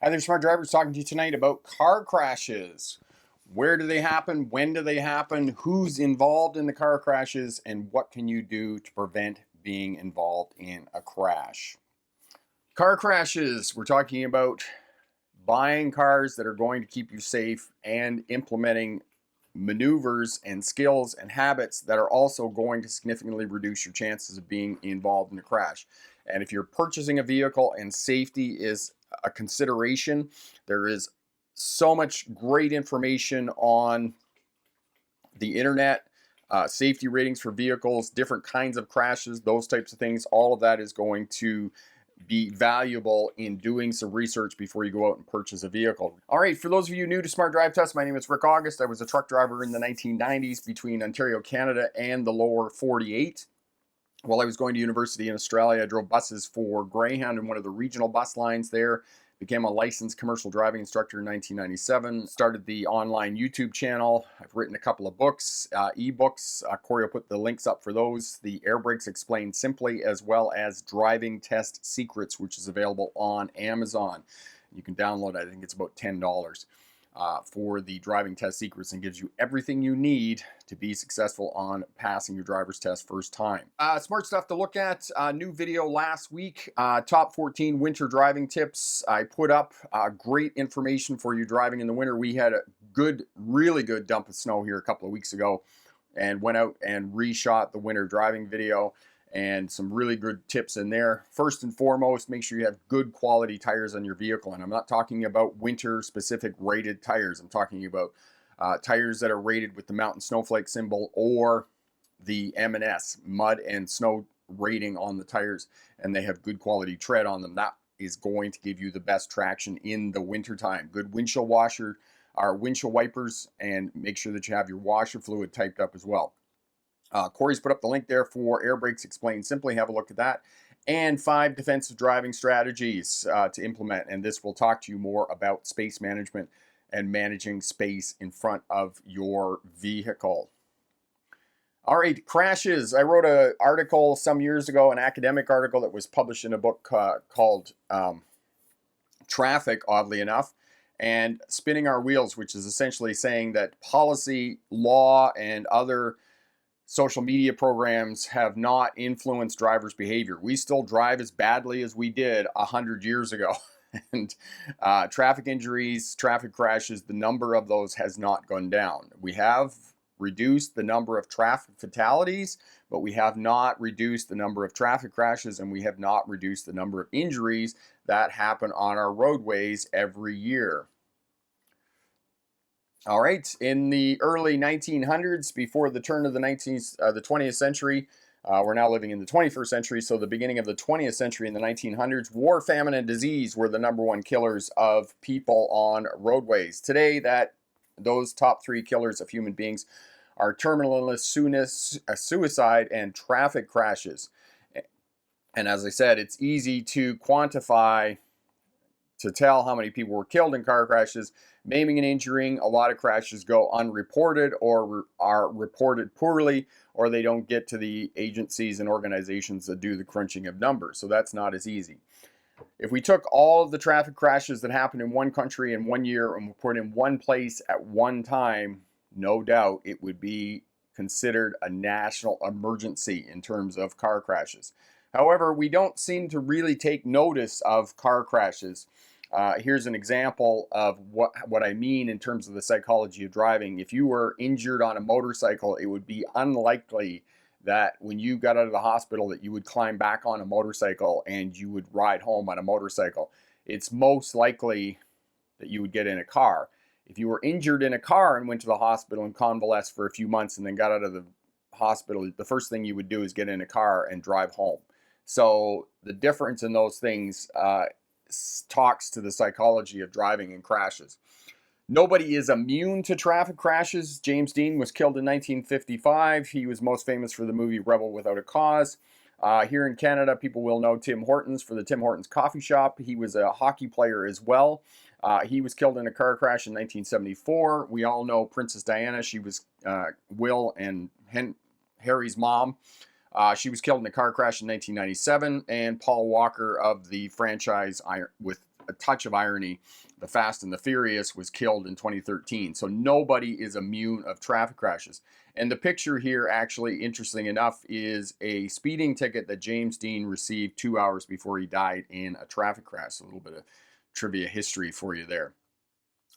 Hi there, smart drivers. Talking to you tonight about car crashes. Where do they happen? When do they happen? Who's involved in the car crashes? And what can you do to prevent being involved in a crash? Car crashes. We're talking about buying cars that are going to keep you safe and implementing maneuvers and skills and habits that are also going to significantly reduce your chances of being involved in a crash. And if you're purchasing a vehicle and safety is a consideration, there is so much great information on the internet, safety ratings for vehicles, different kinds of crashes, those types of things. All of that is going to be valuable in doing some research before you go out and purchase a vehicle. All right, for those of you new to Smart Drive Test, my name is Rick August. I was a truck driver in the 1990s between Ontario, Canada and the lower 48. While I was going to university in Australia, I drove buses for Greyhound and one of the regional bus lines there. Became a licensed commercial driving instructor in 1997. Started the online YouTube channel. I've written a couple of books, ebooks. Corey will put the links up for those. The Air Brakes Explained Simply, as well as Driving Test Secrets, which is available on Amazon. You can download it. I think it's about $10 for the Driving Test Secrets, and gives you everything you need to be successful on passing your driver's test first time. Smart stuff to look at. New video last week, top 14 winter driving tips. I put up great information for you driving in the winter. We had a really good dump of snow here a couple of weeks ago, and went out and reshot the winter driving video, and some really good tips in there. First and foremost, make sure you have good quality tires on your vehicle. And I'm not talking about winter specific rated tires. I'm talking about tires that are rated with the mountain snowflake symbol or the M&S, mud and snow rating on the tires, and they have good quality tread on them. That is going to give you the best traction in the winter time. Good windshield washer, or windshield wipers, and make sure that you have your washer fluid typed up as well. Corey's put up the link there for Air Brakes Explained Simply. Have a look at that. And 5 defensive driving strategies to implement. And this will talk to you more about space management and managing space in front of your vehicle. All right, crashes. I wrote an article some years ago, an academic article that was published in a book called Traffic, oddly enough, and Spinning Our Wheels, which is essentially saying that policy, law, and other social media programs have not influenced drivers' behavior. We still drive as badly as we did 100 years ago. And traffic injuries, traffic crashes, the number of those has not gone down. We have reduced the number of traffic fatalities, but we have not reduced the number of traffic crashes, and we have not reduced the number of injuries that happen on our roadways every year. All right, in the early 1900s, before the turn of the 20th century, we're now living in the 21st century, so the beginning of the 20th century in the 1900s, war, famine, and disease were the #1 killers of people on roadways. Today, those top 3 killers of human beings are terminal illness, suicide, and traffic crashes. And as I said, it's easy to quantify, to tell how many people were killed in car crashes. Maiming and injuring, a lot of crashes go unreported or are reported poorly, or they don't get to the agencies and organizations that do the crunching of numbers. So that's not as easy. If we took all of the traffic crashes that happened in one country in one year and we put in one place at one time, no doubt it would be considered a national emergency in terms of car crashes. However, we don't seem to really take notice of car crashes. Here's an example of what I mean in terms of the psychology of driving. If you were injured on a motorcycle, it would be unlikely that when you got out of the hospital that you would climb back on a motorcycle and you would ride home on a motorcycle. It's most likely that you would get in a car. If you were injured in a car and went to the hospital and convalesced for a few months and then got out of the hospital, the first thing you would do is get in a car and drive home. So the difference in those things talks to the psychology of driving and crashes. Nobody is immune to traffic crashes. James Dean was killed in 1955. He was most famous for the movie Rebel Without a Cause. Here in Canada, people will know Tim Hortons for the Tim Hortons coffee shop. He was a hockey player as well. He was killed in a car crash in 1974. We all know Princess Diana. She was Will and Harry's mom. She was killed in a car crash in 1997. And Paul Walker of the franchise with a touch of irony, the Fast and the Furious was killed in 2013. So nobody is immune of traffic crashes. And the picture here, actually, interesting enough, is a speeding ticket that James Dean received 2 hours before he died in a traffic crash. A little bit of trivia history for you there.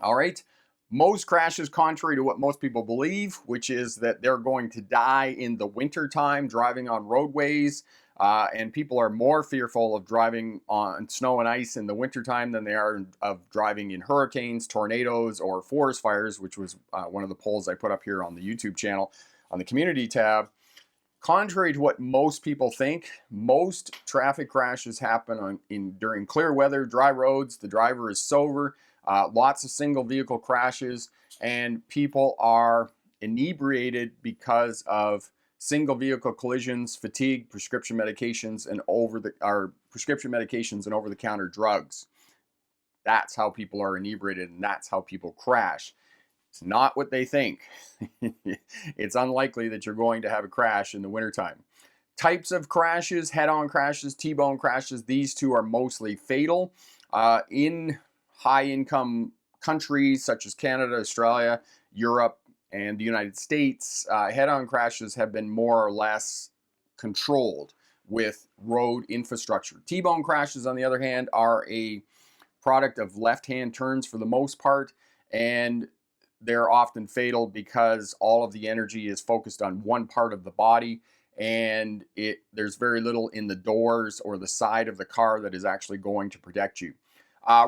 All right. Most crashes, contrary to what most people believe, which is that they're going to die in the winter time driving on roadways. And people are more fearful of driving on snow and ice in the wintertime than they are of driving in hurricanes, tornadoes, or forest fires, which was one of the polls I put up here on the YouTube channel on the community tab. Contrary to what most people think, most traffic crashes happen during clear weather, dry roads. The driver is sober. Lots of single vehicle crashes, and people are inebriated because of single vehicle collisions, fatigue, prescription medications, and prescription medications and over-the-counter drugs. That's how people are inebriated, and that's how people crash. It's not what they think. It's unlikely that you're going to have a crash in the wintertime. Types of crashes: head-on crashes, T-bone crashes. These two are mostly fatal. In high-income countries such as Canada, Australia, Europe, and the United States, head-on crashes have been more or less controlled with road infrastructure. T-bone crashes, on the other hand, are a product of left-hand turns for the most part, and they're often fatal because all of the energy is focused on one part of the body, and there's very little in the doors or the side of the car that is actually going to protect you.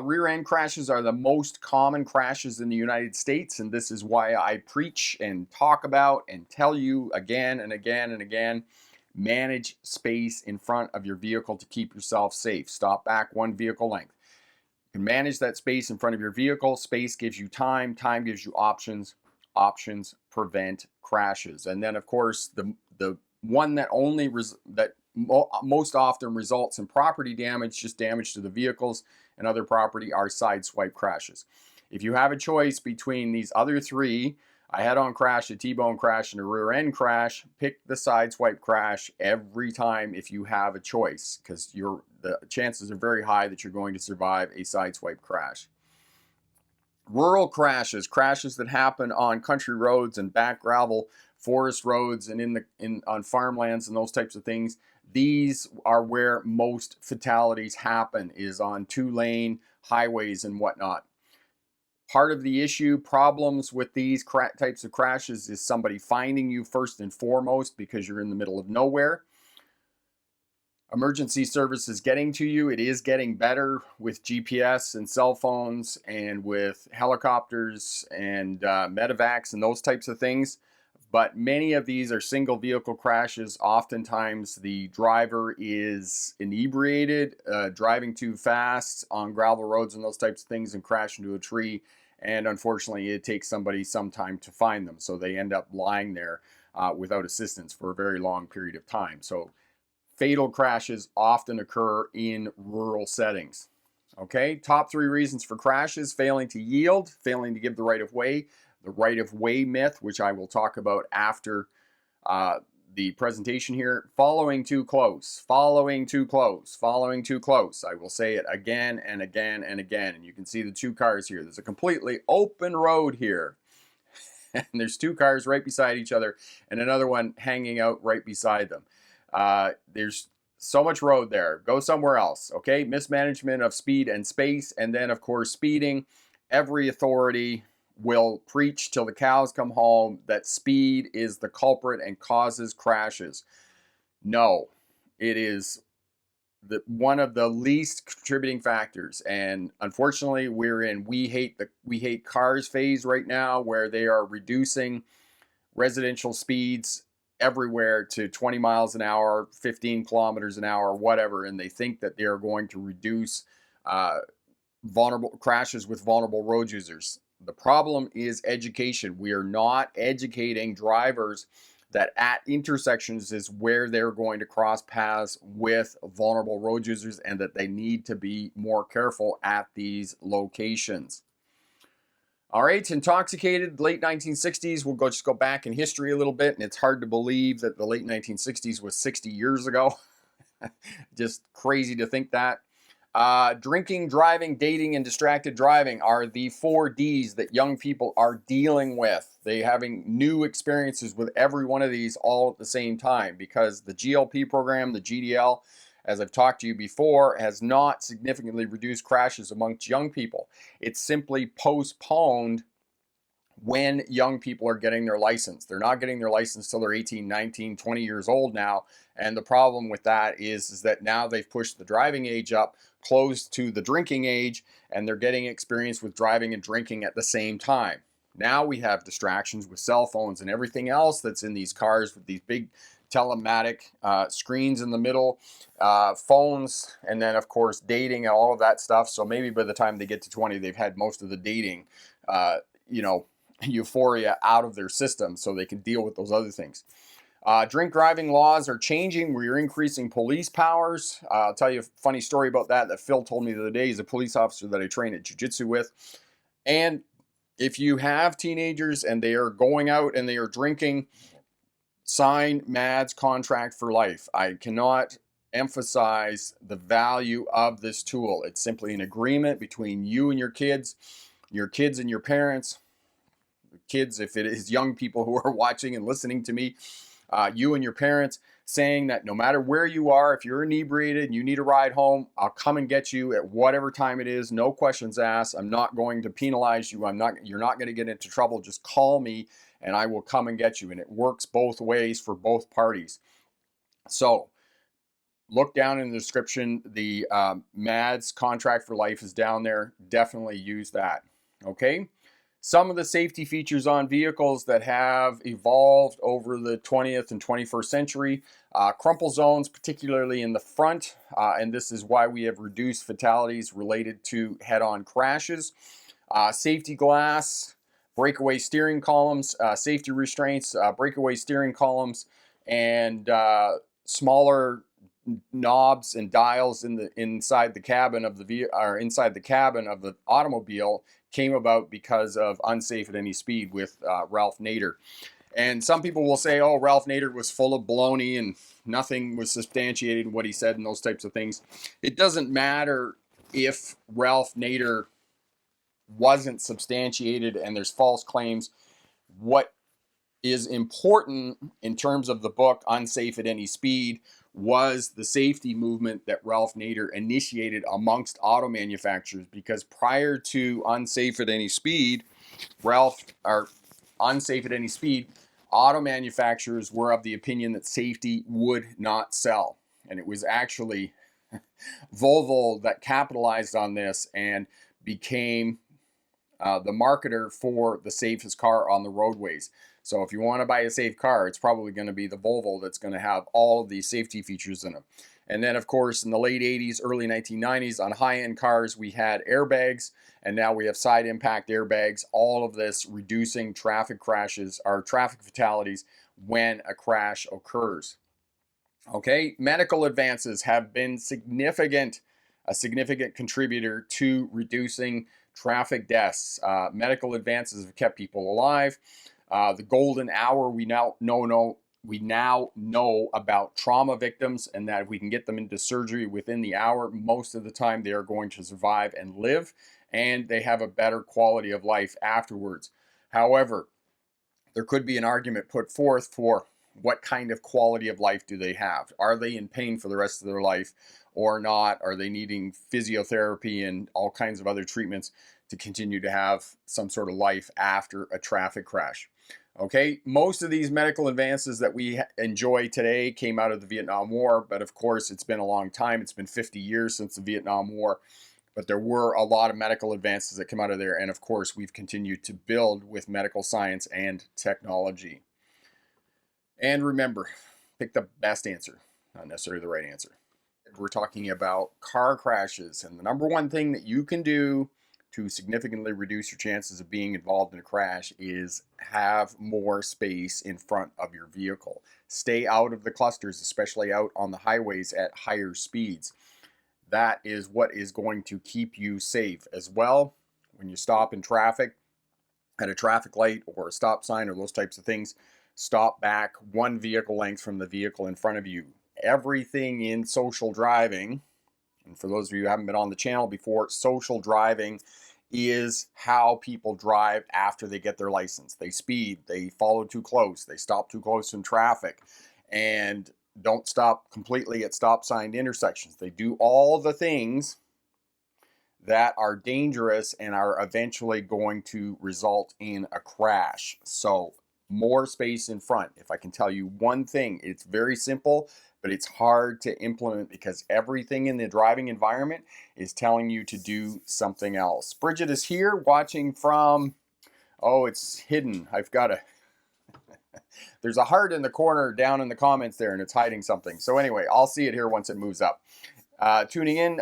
Rear end crashes are the most common crashes in the United States, and this is why I preach and talk about and tell you again and again and again: manage space in front of your vehicle to keep yourself safe. Stop back one vehicle length. You can manage that space in front of your vehicle. Space gives you time. Time gives you options. Options prevent crashes. And then, of course, the one that most often results in property damage, just damage to the vehicles and other property, are side swipe crashes. If you have a choice between these other three, a head-on crash, a T-bone crash, and a rear-end crash, pick the side swipe crash every time if you have a choice, because the chances are very high that you're going to survive a side swipe crash. Rural crashes, crashes that happen on country roads and back gravel forest roads and on farmlands and those types of things. These are where most fatalities happen, is on 2-lane highways and whatnot. Part of the problems with these types of crashes is somebody finding you first and foremost because you're in the middle of nowhere. Emergency services getting to you. It is getting better with GPS and cell phones and with helicopters and medevacs and those types of things. But many of these are single vehicle crashes. Oftentimes the driver is inebriated, driving too fast on gravel roads and those types of things, and crash into a tree. And unfortunately, it takes somebody some time to find them. So they end up lying there without assistance for a very long period of time. So fatal crashes often occur in rural settings. Okay, top 3 reasons for crashes: failing to yield, failing to give the right of way. The right of way myth, which I will talk about after the presentation here. Following too close, following too close, following too close. I will say it again and again and again. And you can see the 2 cars here. There's a completely open road here. And there's 2 cars right beside each other and another one hanging out right beside them. There's so much road there. Go somewhere else. Okay, mismanagement of speed and space. And then, of course, speeding. Every authority will preach till the cows come home that speed is the culprit and causes crashes. No, it is one of the least contributing factors. And unfortunately, we're in we hate cars phase right now, where they are reducing residential speeds everywhere to 20 miles an hour, 15 kilometers an hour, whatever, and they think that they are going to reduce vulnerable crashes with vulnerable road users. The problem is education. We are not educating drivers that at intersections is where they're going to cross paths with vulnerable road users, and that they need to be more careful at these locations. All right, intoxicated, late 1960s. We'll just go back in history a little bit, and it's hard to believe that the late 1960s was 60 years ago. Just crazy to think that. Drinking, driving, dating, and distracted driving are the 4 Ds that young people are dealing with. They're having new experiences with every one of these all at the same time because the GLP program, the GDL, as I've talked to you before, has not significantly reduced crashes amongst young people. It's simply postponed when young people are getting their license. They're not getting their license till they're 18, 19, 20 years old now. And the problem with that is that now they've pushed the driving age up close to the drinking age, and they're getting experience with driving and drinking at the same time. Now we have distractions with cell phones and everything else that's in these cars with these big telematic screens in the middle, phones, and then of course dating and all of that stuff. So maybe by the time they get to 20, they've had most of the dating, euphoria out of their system so they can deal with those other things. Drink driving laws are changing. We're increasing police powers. I'll tell you a funny story about that Phil told me the other day. He's a police officer that I train at jiu-jitsu with. And if you have teenagers and they are going out and they are drinking, sign MAD's contract for life. I cannot emphasize the value of this tool. It's simply an agreement between you and your kids and your parents. Kids, if it is young people who are watching and listening to me, you and your parents, saying that no matter where you are, if you're inebriated and you need a ride home, I'll come and get you at whatever time it is, no questions asked. I'm not going to penalize you. You're not going to get into trouble. Just call me and I will come and get you. And it works both ways for both parties. So look down in the description. The MAD's contract for life is down there. Definitely use that. Okay. Some of the safety features on vehicles that have evolved over the 20th and 21st century, crumple zones, particularly in the front, and this is why we have reduced fatalities related to head-on crashes. Safety glass, breakaway steering columns, safety restraints, breakaway steering columns, and smaller knobs and dials inside the cabin of the automobile came about because of unsafe at any speed with Ralph Nader. And some people will say, oh, Ralph Nader was full of baloney and nothing was substantiated in what he said and those types of things. It doesn't matter if Ralph Nader wasn't substantiated and there's false claims. What is important in terms of the book, Unsafe at Any Speed, was the safety movement that Ralph Nader initiated amongst auto manufacturers, because prior to Unsafe at Any Speed, Unsafe at Any Speed, auto manufacturers were of the opinion that safety would not sell. And it was actually Volvo that capitalized on this and became the marketer for the safest car on the roadways. So if you want to buy a safe car, it's probably going to be the Volvo that's going to have all of these safety features in it. And then, of course, in the late 80s, early 1990s, on high-end cars, we had airbags, and now we have side impact airbags. All of this reducing traffic crashes or traffic fatalities when a crash occurs. Okay, medical advances have been a significant contributor to reducing traffic deaths. Medical advances have kept people alive. The golden hour, we now know about trauma victims, and that if we can get them into surgery within the hour, most of the time they are going to survive and live, and they have a better quality of life afterwards. However, there could be an argument put forth for what kind of quality of life do they have? Are they in pain for the rest of their life or not? Are they needing physiotherapy and all kinds of other treatments to continue to have some sort of life after a traffic crash? Okay, most of these medical advances that we enjoy today came out of the Vietnam War, but of course it's been a long time. It's been 50 years since the Vietnam War, but there were a lot of medical advances that come out of there, and of course we've continued to build with medical science and technology. And remember, pick the best answer, not necessarily the right answer. We're talking about car crashes, and the number one thing that you can do to significantly reduce your chances of being involved in a crash is have more space in front of your vehicle. Stay out of the clusters, especially out on the highways at higher speeds. That is what is going to keep you safe as well. When you stop in traffic, at a traffic light or a stop sign or those types of things, stop back one vehicle length from the vehicle in front of you. Everything in social driving And for those of you who haven't been on the channel before, social driving is how people drive after they get their license. They speed, they follow too close, they stop too close in traffic, and don't stop completely at stop sign intersections. They do all the things that are dangerous and are eventually going to result in a crash. So more space in front. If I can tell you one thing, it's very simple, but it's hard to implement because everything in the driving environment is telling you to do something else. Bridget is here watching from, oh, it's hidden. I've got a, there's a heart in the corner down in the comments there and it's hiding something. So anyway, I'll see it here once it moves up. Tuning in,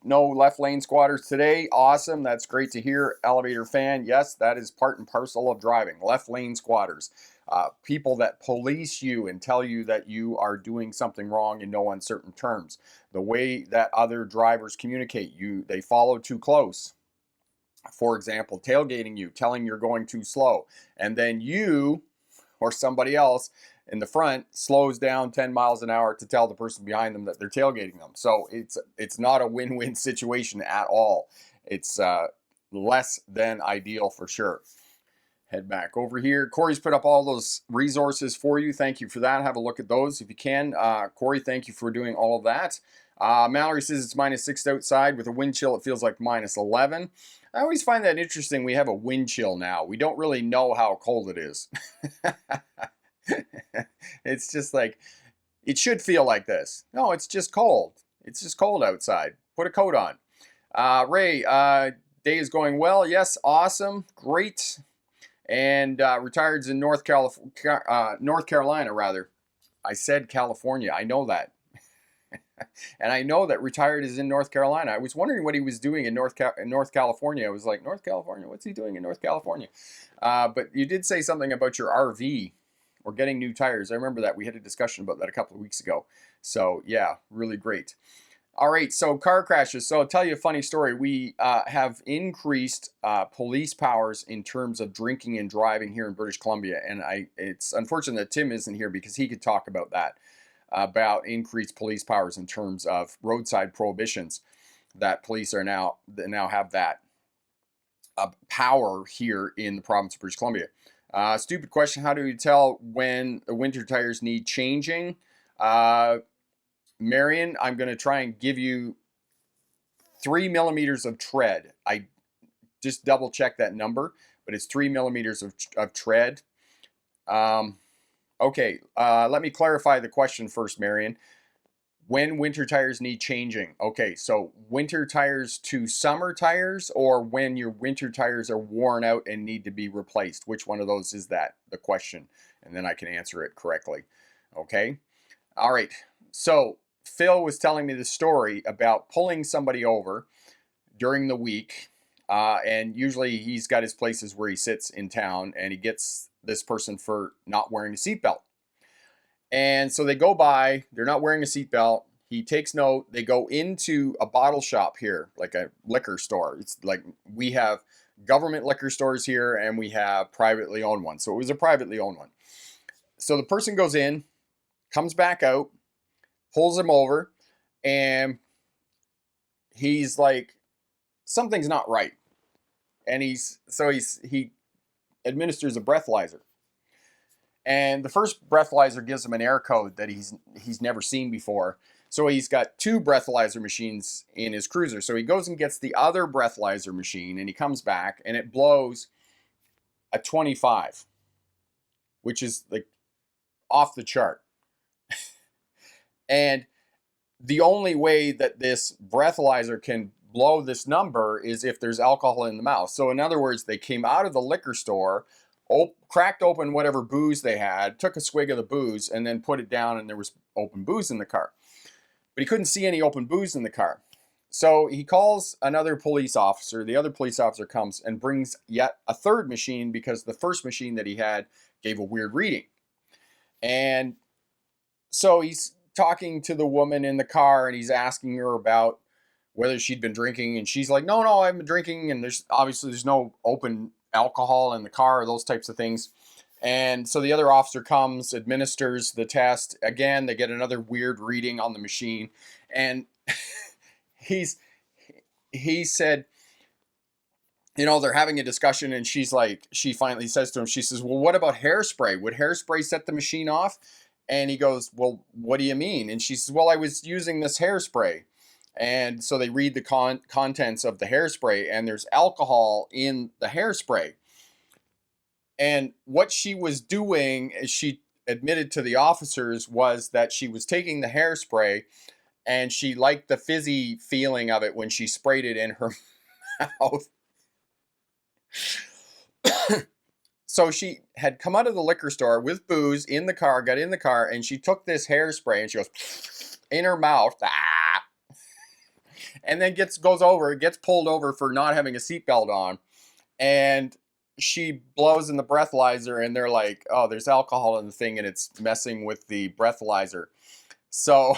no left lane squatters today. Awesome. That's great to hear. Elevator fan. Yes, that is part and parcel of driving. Left lane squatters. People that police you and tell you that you are doing something wrong in no uncertain terms. The way that other drivers communicate, they follow too close. For example, tailgating you, telling you're going too slow. And then you or somebody else in the front slows down 10 miles an hour to tell the person behind them that they're tailgating them. So it's not a win-win situation at all. It's less than ideal for sure. Head back over here. Corey's put up all those resources for you. Thank you for that. Have a look at those if you can. Corey, thank you for doing all of that. Mallory says it's -6 outside. With a wind chill, it feels like -11. I always find that interesting. We have a wind chill now. We don't really know how cold it is. It's just like, it should feel like this. No, it's just cold. It's just cold outside. Put a coat on. Ray, day is going well. Yes, awesome. Great. And retired's in North Carolina, rather. I said California. I know that. And I know that retired is in North Carolina. I was wondering what he was doing in North California. I was like, North California? What's he doing in North California? But you did say something about your RV or getting new tires. I remember that. We had a discussion about that a couple of weeks ago. So, yeah, really great. All right, so car crashes. So I'll tell you a funny story. We have increased police powers in terms of drinking and driving here in British Columbia. And it's unfortunate that Tim isn't here because he could talk about that, about increased police powers in terms of roadside prohibitions, that police are now have that power here in the province of British Columbia. Stupid question. How do you tell when the winter tires need changing? Marion, I'm going to try and give you 3 millimeters of tread. I just double check that number, but it's 3 millimeters of tread. Okay, let me clarify the question first, Marion. When winter tires need changing. Okay, so winter tires to summer tires, or when your winter tires are worn out and need to be replaced? Which one of those is that, the question? And then I can answer it correctly. Okay, all right. So Phil was telling me the story about pulling somebody over during the week, and usually he's got his places where he sits in town, and he gets this person for not wearing a seatbelt. And so they go by, they're not wearing a seatbelt. He takes note. They go into a bottle shop here, like a liquor store. It's like we have government liquor stores here and we have privately owned ones. So it was a privately owned one. So the person goes in, comes back out, pulls him over, and he's like, something's not right. And he administers a breathalyzer. And the first breathalyzer gives him an error code that he's never seen before. So he's got 2 breathalyzer machines in his cruiser. So he goes and gets the other breathalyzer machine, and he comes back, and it blows a 25, which is like off the chart. And the only way that this breathalyzer can blow this number is if there's alcohol in the mouth. So in other words, they came out of the liquor store, cracked open whatever booze they had, took a swig of the booze, and then put it down, and there was open booze in the car. But he couldn't see any open booze in the car. So he calls another police officer. The other police officer comes and brings yet a third machine because the first machine that he had gave a weird reading. And so he's talking to the woman in the car, and he's asking her about whether she'd been drinking, and she's like, no, I haven't been drinking, and there's no open alcohol in the car or those types of things. And so the other officer comes, administers the test. Again, they get another weird reading on the machine, and he's he said, they're having a discussion, and she finally says to him, she says, well, what about hairspray? Would hairspray set the machine off? And he goes, well, what do you mean? And she says, well, I was using this hairspray. And so they read the contents of the hairspray, and there's alcohol in the hairspray. And what she was doing, as she admitted to the officers, was that she was taking the hairspray, and she liked the fizzy feeling of it when she sprayed it in her mouth. So she had come out of the liquor store with booze in the car, got in the car, and she took this hairspray and she goes in her mouth, and then gets pulled over for not having a seatbelt on, and she blows in the breathalyzer, and they're like, oh, there's alcohol in the thing and it's messing with the breathalyzer. So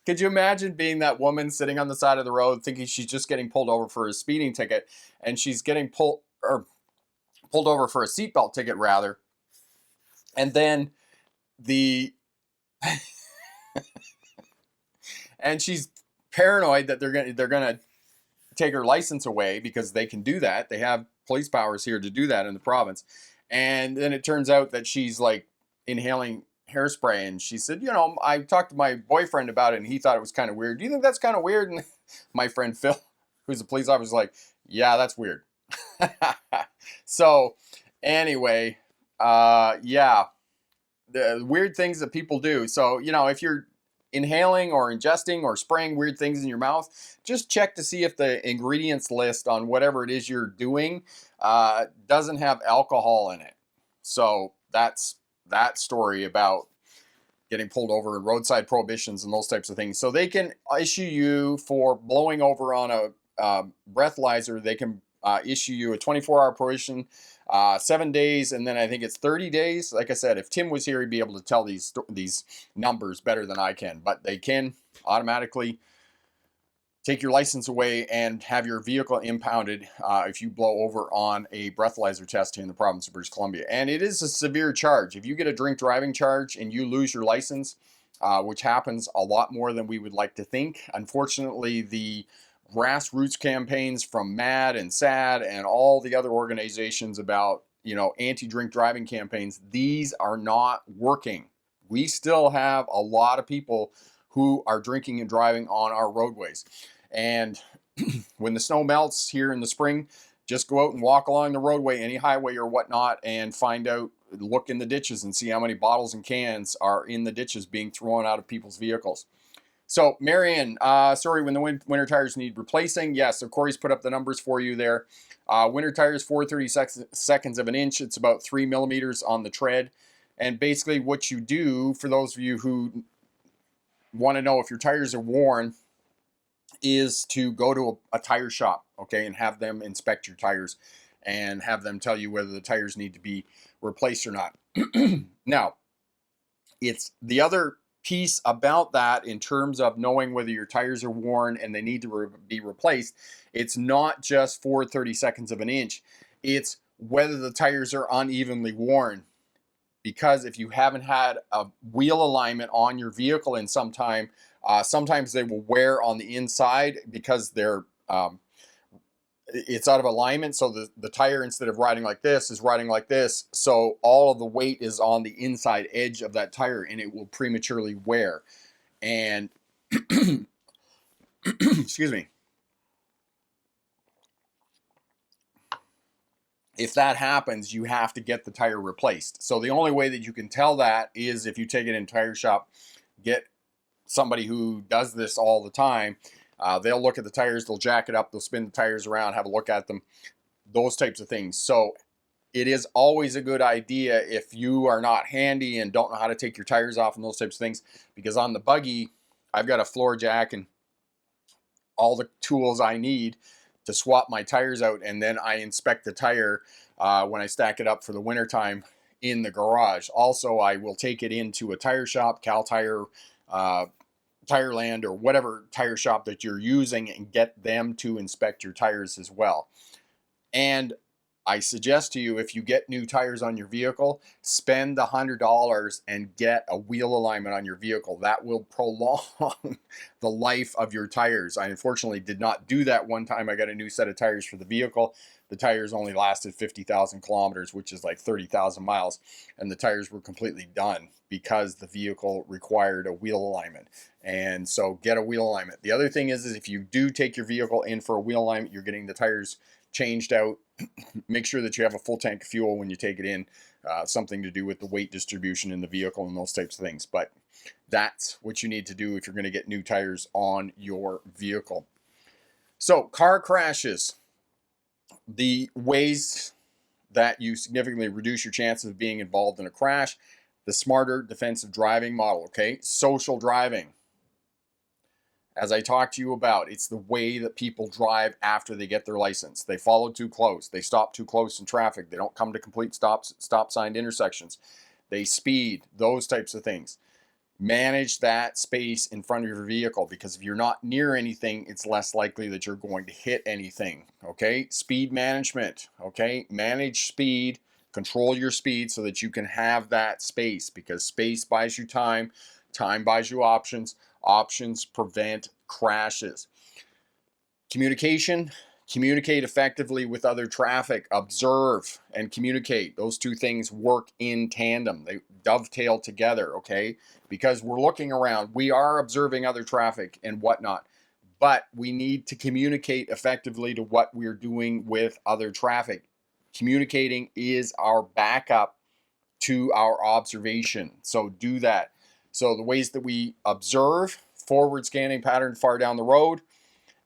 could you imagine being that woman sitting on the side of the road thinking she's just getting pulled over for a speeding ticket, and she's getting pulled over for a seatbelt ticket, rather, and then and she's paranoid that they're gonna take her license away, because they can do that. They have police powers here to do that in the province. And then it turns out that she's like inhaling hairspray, and she said, I talked to my boyfriend about it, and he thought it was kind of weird. Do you think that's kind of weird? And my friend Phil, who's a police officer, was like, yeah, that's weird. So anyway, yeah, the weird things that people do. So, if you're inhaling or ingesting or spraying weird things in your mouth, just check to see if the ingredients list on whatever it is you're doing doesn't have alcohol in it. So that's that story about getting pulled over and roadside prohibitions and those types of things. So they can issue you, for blowing over on a breathalyzer, they can issue you a 24-hour probation, 7 days, and then I think it's 30 days. Like I said, if Tim was here, he'd be able to tell these numbers better than I can. But they can automatically take your license away and have your vehicle impounded if you blow over on a breathalyzer test here in the province of British Columbia. And it is a severe charge. If you get a drink driving charge and you lose your license, which happens a lot more than we would like to think, unfortunately, the grassroots campaigns from MAD and SAD and all the other organizations about, anti-drink driving campaigns, these are not working. We still have a lot of people who are drinking and driving on our roadways. And when the snow melts here in the spring, just go out and walk along the roadway, any highway or whatnot, and look in the ditches and see how many bottles and cans are in the ditches being thrown out of people's vehicles. So, Marion, sorry, when the winter tires need replacing, yes, so Corey's put up the numbers for you there. Winter tires, 4/32 of an inch. It's about 3 millimeters on the tread. And basically what you do, for those of you who want to know if your tires are worn, is to go to a tire shop, okay, and have them inspect your tires and have them tell you whether the tires need to be replaced or not. Now, it's the other piece about that in terms of knowing whether your tires are worn and they need to be replaced. It's not just 4/32 of an inch. It's whether the tires are unevenly worn. Because if you haven't had a wheel alignment on your vehicle in some time, sometimes they will wear on the inside because it's out of alignment. So the tire, instead of riding like this, is riding like this. So all of the weight is on the inside edge of that tire, and it will prematurely wear. And excuse me. If that happens, you have to get the tire replaced. So the only way that you can tell that is if you take it in a tire shop, get somebody who does this all the time. They'll look at the tires, they'll jack it up, they'll spin the tires around, have a look at them, those types of things. So it is always a good idea if you are not handy and don't know how to take your tires off and those types of things, because on the buggy, I've got a floor jack and all the tools I need to swap my tires out, and then I inspect the tire when I stack it up for the wintertime in the garage. Also, I will take it into a tire shop, Cal Tire, Tireland, or whatever tire shop that you're using, and get them to inspect your tires as well. And I suggest to you, if you get new tires on your vehicle, spend the $100 and get a wheel alignment on your vehicle. That will prolong the life of your tires. I unfortunately did not do that one time. I got a new set of tires for the vehicle. The tires only lasted 50,000 kilometers, which is like 30,000 miles. And the tires were completely done because the vehicle required a wheel alignment. And so get a wheel alignment. The other thing is if you do take your vehicle in for a wheel alignment, you're getting the tires changed out. Make sure that you have a full tank of fuel when you take it in, something to do with the weight distribution in the vehicle and those types of things. But that's what you need to do if you're going to get new tires on your vehicle. So car crashes, the ways that you significantly reduce your chances of being involved in a crash, the smarter defensive driving model, okay? Social driving. As I talked to you about, it's the way that people drive after they get their license. They follow too close. They stop too close in traffic. They don't come to complete stop sign intersections. They speed, those types of things. Manage that space in front of your vehicle, because if you're not near anything, it's less likely that you're going to hit anything, okay? Speed management, okay? Manage speed, control your speed so that you can have that space, because space buys you time, time buys you options. Options prevent crashes. Communication. Communicate effectively with other traffic. Observe and communicate. Those two things work in tandem. They dovetail together, okay? Because we're looking around. We are observing other traffic and whatnot. But we need to communicate effectively to what we're doing with other traffic. Communicating is our backup to our observation. So do that. So the ways that we observe: forward scanning pattern far down the road,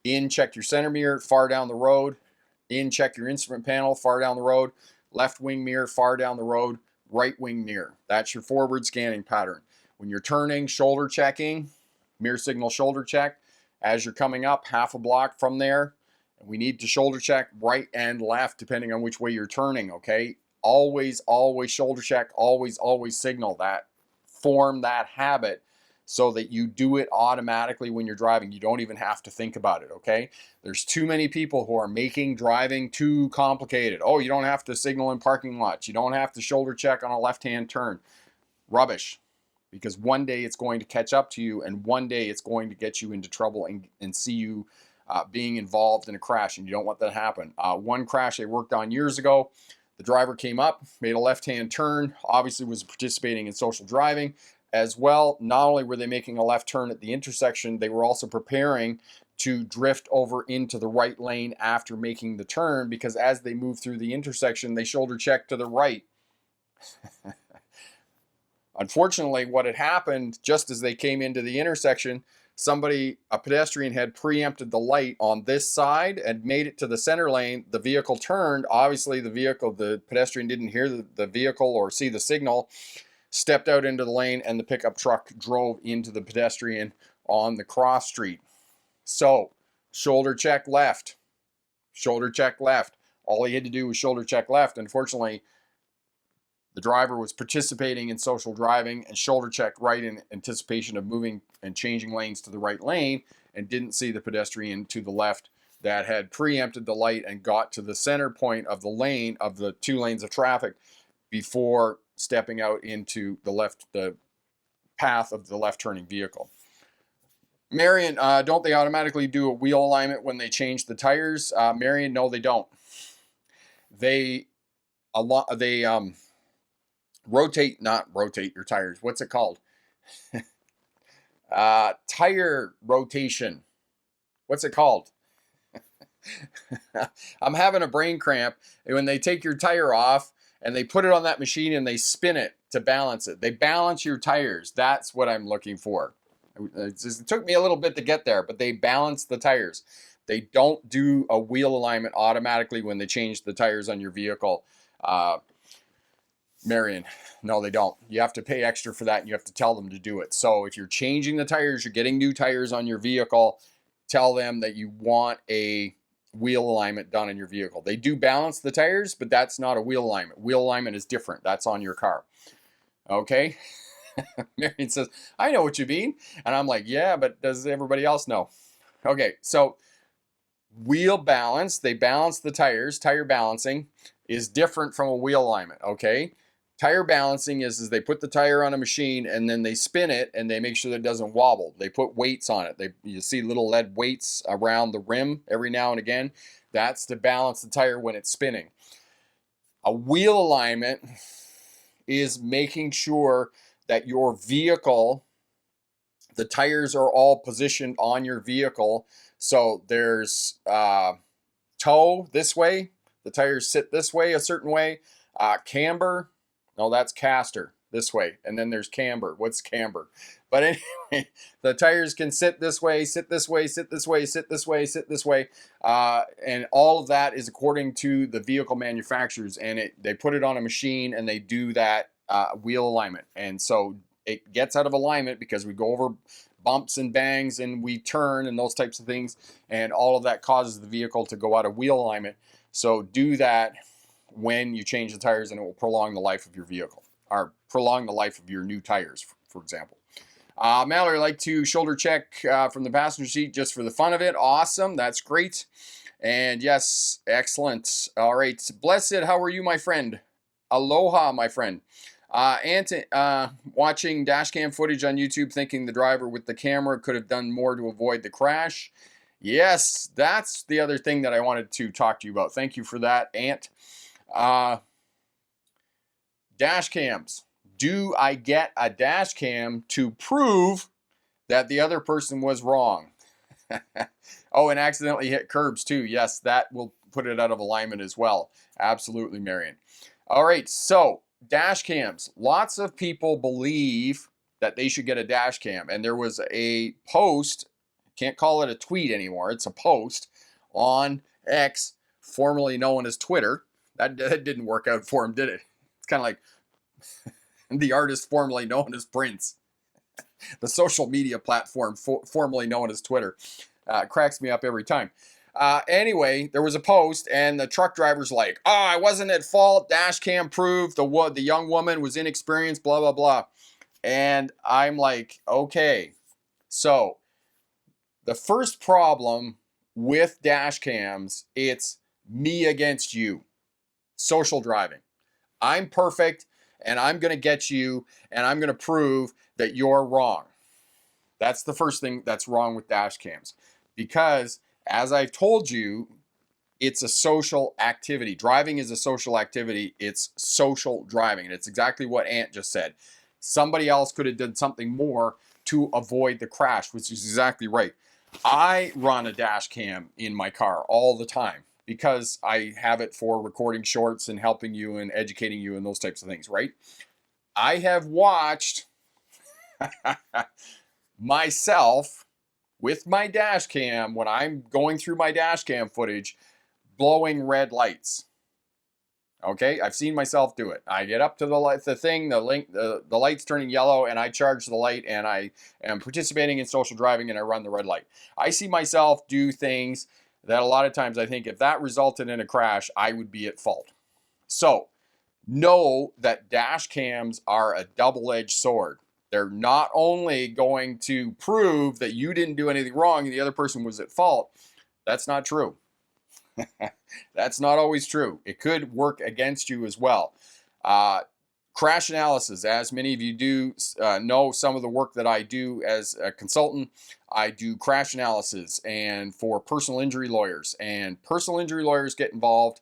in check your center mirror far down the road, in check your instrument panel far down the road, left wing mirror far down the road, right wing mirror. That's your forward scanning pattern. When you're turning, shoulder checking, mirror signal shoulder check. As you're coming up half a block from there, we need to shoulder check right and left depending on which way you're turning, okay? Always shoulder check, always signal. That form that habit so that you do it automatically when you're driving. You don't even have to think about it, okay? There's too many people who are making driving too complicated. Oh, you don't have to signal in parking lots. You don't have to shoulder check on a left-hand turn. Rubbish. Because one day it's going to catch up to you, and one day it's going to get you into trouble and see you being involved in a crash, and you don't want that to happen. One crash I worked on years ago, the driver came up, made a left-hand turn, obviously was participating in social driving as well. Not only were they making a left turn at the intersection, they were also preparing to drift over into the right lane after making the turn, because as they moved through the intersection, they shoulder checked to the right. Unfortunately, what had happened just as they came into the intersection, a pedestrian had preempted the light on this side and made it to the center lane. The vehicle turned. Obviously, the pedestrian didn't hear the vehicle or see the signal, stepped out into the lane, and the pickup truck drove into the pedestrian on the cross street. So, shoulder check left. Shoulder check left. All he had to do was shoulder check left. Unfortunately, the driver was participating in social driving and shoulder checked right in anticipation of moving and changing lanes to the right lane, and didn't see the pedestrian to the left that had preempted the light and got to the center point of the lane of the two lanes of traffic before stepping out into the path of the left turning vehicle. Marion, don't they automatically do a wheel alignment when they change the tires? Marion, no, they don't. They not rotate your tires. What's it called? Tire rotation. What's it called? I'm having a brain cramp. And when they take your tire off and they put it on that machine and they spin it to balance it. They balance your tires. That's what I'm looking for. It took me a little bit to get there, but they balance the tires. They don't do a wheel alignment automatically when they change the tires on your vehicle. Marion, no, they don't. You have to pay extra for that, and you have to tell them to do it. So if you're changing the tires, you're getting new tires on your vehicle, tell them that you want a wheel alignment done in your vehicle. They do balance the tires, but that's not a wheel alignment. Wheel alignment is different. That's on your car. Okay? Marion says, I know what you mean. And I'm like, yeah, but does everybody else know? Okay, so wheel balance, they balance the tires, tire balancing. is different from a wheel alignment, okay? Tire balancing is they put the tire on a machine and then they spin it and they make sure that it doesn't wobble. They put weights on it. You see little lead weights around the rim every now and again. That's to balance the tire when it's spinning. A wheel alignment is making sure that your vehicle, the tires are all positioned on your vehicle. So there's toe this way, the tires sit this way, a certain way. Camber, no, that's caster this way. And then there's camber. What's camber? But anyway, the tires can sit this way, sit this way, sit this way, sit this way, sit this way. And all of that is according to the vehicle manufacturers. And they put it on a machine and they do that wheel alignment. And so it gets out of alignment because we go over bumps and bangs and we turn and those types of things. And all of that causes the vehicle to go out of wheel alignment. So do that when you change the tires and it will prolong the life of your vehicle, or prolong the life of your new tires, for example. Mallory, I'd like to shoulder check from the passenger seat just for the fun of it. Awesome. That's great. And yes, excellent. All right. Blessed, how are you, my friend? Aloha, my friend. Watching dash cam footage on YouTube, thinking the driver with the camera could have done more to avoid the crash. Yes, that's the other thing that I wanted to talk to you about. Thank you for that, Ant. Dash cams. Do I get a dash cam to prove that the other person was wrong? Oh, and accidentally hit curbs too. Yes, that will put it out of alignment as well. Absolutely, Marion. All right, so dash cams. Lots of people believe that they should get a dash cam. And there was a post, can't call it a tweet anymore, it's a post on X, formerly known as Twitter. That didn't work out for him, did it? It's kind of like the artist formerly known as Prince. The social media platform formerly known as Twitter. Cracks me up every time. Anyway, there was a post and the truck driver's like, oh, I wasn't at fault. Dash cam proved the young woman was inexperienced, blah, blah, blah. And I'm like, okay. So the first problem with dash cams, it's me against you. Social driving. I'm perfect and I'm going to get you and I'm going to prove that you're wrong. That's the first thing that's wrong with dash cams. Because as I've told you, it's a social activity. Driving is a social activity. It's social driving. And it's exactly what Ant just said. Somebody else could have done something more to avoid the crash, which is exactly right. I run a dash cam in my car all the time because I have it for recording shorts and helping you and educating you and those types of things, right? I have watched myself with my dash cam when I'm going through my dash cam footage blowing red lights. Okay, I've seen myself do it. I get up to the light's turning yellow and I charge the light and I am participating in social driving and I run the red light. I see myself do things that a lot of times I think if that resulted in a crash, I would be at fault. So know that dash cams are a double-edged sword. They're not only going to prove that you didn't do anything wrong and the other person was at fault. That's not true. That's not always true. It could work against you as well. Crash analysis, as many of you do know some of the work that I do as a consultant, I do crash analysis and for personal injury lawyers. And personal injury lawyers get involved.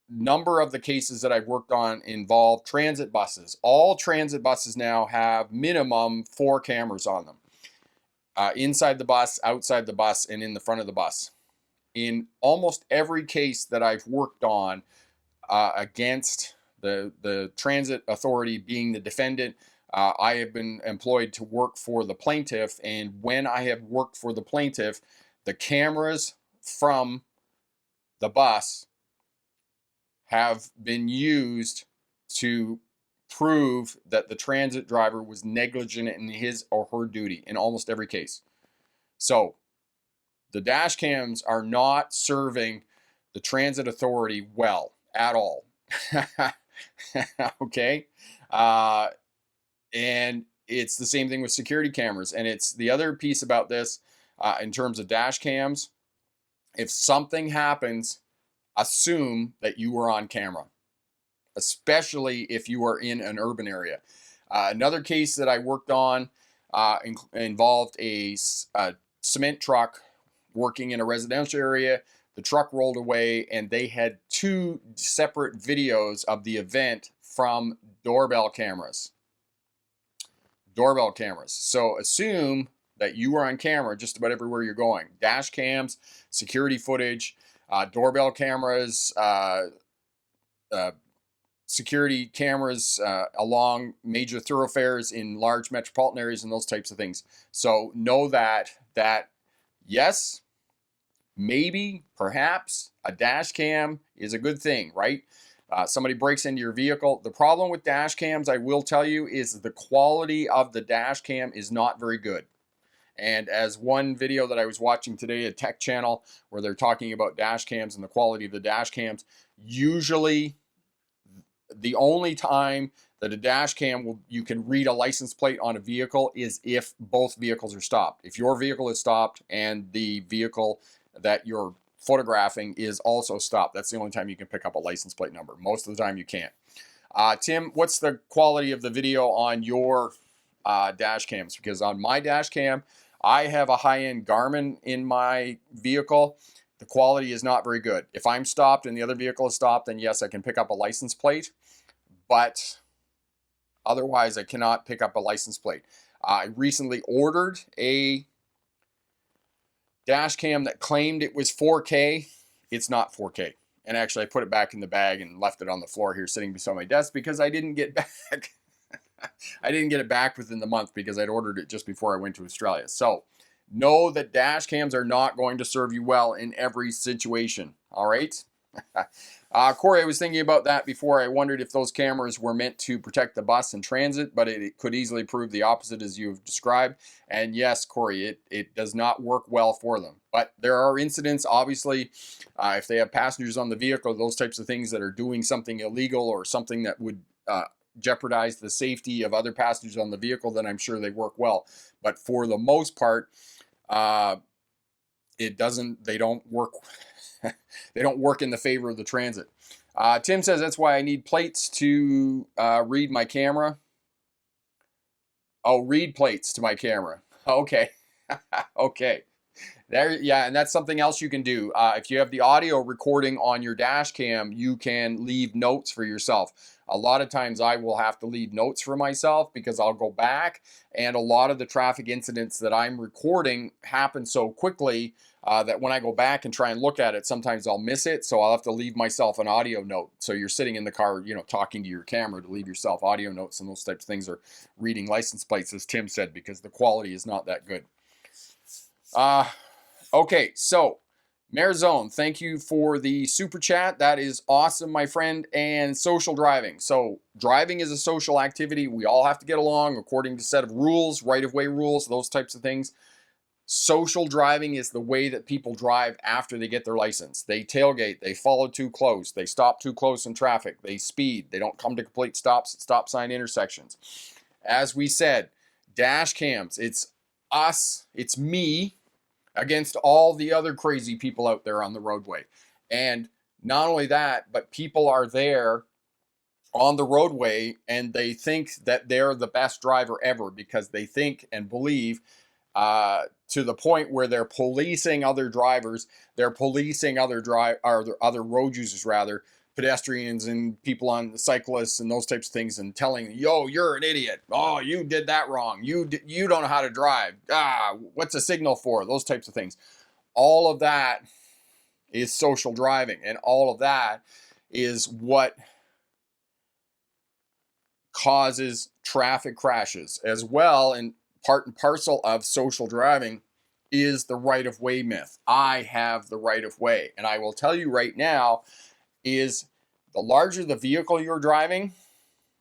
Number of the cases that I've worked on involve transit buses. All transit buses now have minimum 4 cameras on them. Inside the bus, outside the bus, and in the front of the bus. In almost every case that I've worked on against the transit authority being the defendant, I have been employed to work for the plaintiff. And when I have worked for the plaintiff, the cameras from the bus have been used to prove that the transit driver was negligent in his or her duty in almost every case. So the dash cams are not serving the transit authority well at all. Okay. And it's the same thing with security cameras. And it's the other piece about this in terms of dash cams. If something happens, assume that you were on camera, especially if you are in an urban area. Another case that I worked on involved a cement truck working in a residential area. The truck rolled away, and they had 2 separate videos of the event from doorbell cameras. Doorbell cameras. So assume that you are on camera just about everywhere you're going. Dash cams, security footage, doorbell cameras, security cameras along major thoroughfares in large metropolitan areas and those types of things. So know that yes, maybe, perhaps a dash cam is a good thing, right? Somebody breaks into your vehicle. The problem with dash cams, I will tell you, is the quality of the dash cam is not very good. And as one video that I was watching today, a tech channel, where they're talking about dash cams and the quality of the dash cams, usually the only time that a dash cam you can read a license plate on a vehicle is if both vehicles are stopped. If your vehicle is stopped and the vehicle that you're photographing is also stopped, that's the only time you can pick up a license plate number. Most of the time you can't. Tim, what's the quality of the video on your dash cams? Because on my dash cam, I have a high-end Garmin in my vehicle. The quality is not very good. If I'm stopped and the other vehicle is stopped, then yes, I can pick up a license plate. But otherwise, I cannot pick up a license plate. I recently ordered a dash cam that claimed it was 4K. It's not 4K. And actually, I put it back in the bag and left it on the floor here sitting beside my desk because I didn't get back. I didn't get it back within the month because I'd ordered it just before I went to Australia. So know that dash cams are not going to serve you well in every situation. All right. Corey, I was thinking about that before. I wondered if those cameras were meant to protect the bus and transit, but it could easily prove the opposite as you've described. And yes, Corey, it does not work well for them. But there are incidents, obviously, if they have passengers on the vehicle, those types of things that are doing something illegal or something that would jeopardize the safety of other passengers on the vehicle, then I'm sure they work well. But for the most part, they don't work. They don't work in the favor of the transit. Tim says that's why I need plates to read my camera. Oh, read plates to my camera. Okay. Okay. There, yeah, and that's something else you can do. If you have the audio recording on your dash cam, you can leave notes for yourself. A lot of times I will have to leave notes for myself because I'll go back, and a lot of the traffic incidents that I'm recording happen so quickly that when I go back and try and look at it, sometimes I'll miss it. So I'll have to leave myself an audio note. So you're sitting in the car, talking to your camera, to leave yourself audio notes, and those types of things, are reading license plates, as Tim said, because the quality is not that good. Okay, so Marizone, thank you for the super chat. That is awesome, my friend. And social driving. So driving is a social activity. We all have to get along according to a set of rules, right-of-way rules, those types of things. Social driving is the way that people drive after they get their license. They tailgate, they follow too close, they stop too close in traffic, they speed, they don't come to complete stops at stop sign intersections. As we said, dash cams, it's us, it's me, against all the other crazy people out there on the roadway. And not only that, but people are there on the roadway and they think that they're the best driver ever because they think and believe to the point where they're policing other drivers, they're policing other road users, rather, pedestrians and people on cyclists and those types of things, and telling, yo, you're an idiot. Oh, you did that wrong. You don't know how to drive. What's a signal for? Those types of things. All of that is social driving, and all of that is what causes traffic crashes as well. And part and parcel of social driving is the right-of-way myth. I have the right-of-way. And I will tell you right now, is the larger the vehicle you're driving,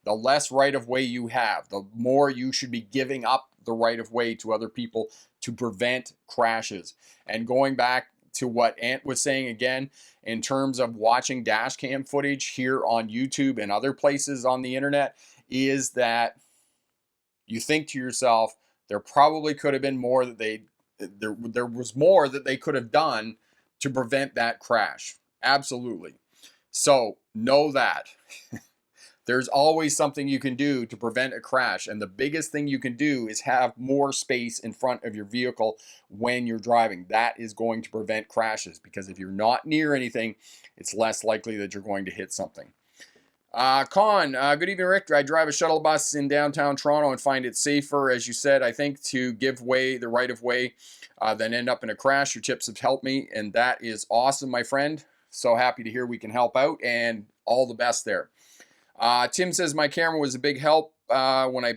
the less right-of-way you have. The more you should be giving up the right-of-way to other people to prevent crashes. And going back to what Ant was saying again, in terms of watching dash cam footage here on YouTube and other places on the internet, is that you think to yourself, there probably could have been more that there was more that they could have done to prevent that crash. Absolutely. So know that there's always something you can do to prevent a crash. And the biggest thing you can do is have more space in front of your vehicle when you're driving. That is going to prevent crashes, because if you're not near anything, it's less likely that you're going to hit something. Good evening, Rick. I drive a shuttle bus in downtown Toronto and find it safer, as you said, I think, to give way the right of way than end up in a crash. Your tips have helped me, and that is awesome, my friend. So happy to hear we can help out, and all the best there. Tim says my camera was a big help when I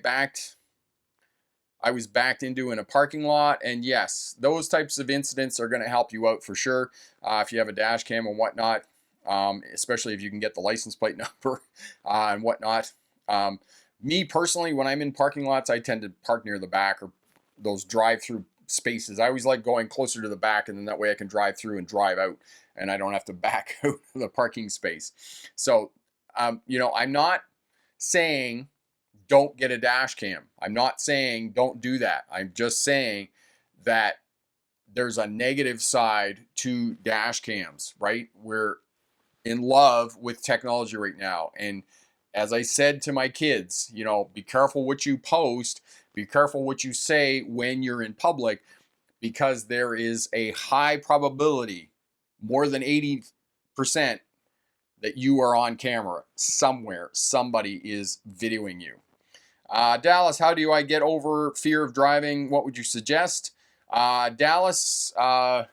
was backed into in a parking lot. And yes, those types of incidents are going to help you out for sure. If you have a dash cam and whatnot, especially if you can get the license plate number and whatnot. Me personally, when I'm in parking lots, I tend to park near the back or those drive-through spaces. I always like going closer to the back, and then that way I can drive through and drive out, and I don't have to back out of the parking space. So, I'm not saying don't get a dash cam. I'm not saying don't do that. I'm just saying that there's a negative side to dash cams, right? We're in love with technology right now. And as I said to my kids, be careful what you post, be careful what you say when you're in public, because there is a high probability, more than 80%, that you are on camera somewhere. Somebody is videoing you. Dallas, how do I get over fear of driving? What would you suggest? Dallas, are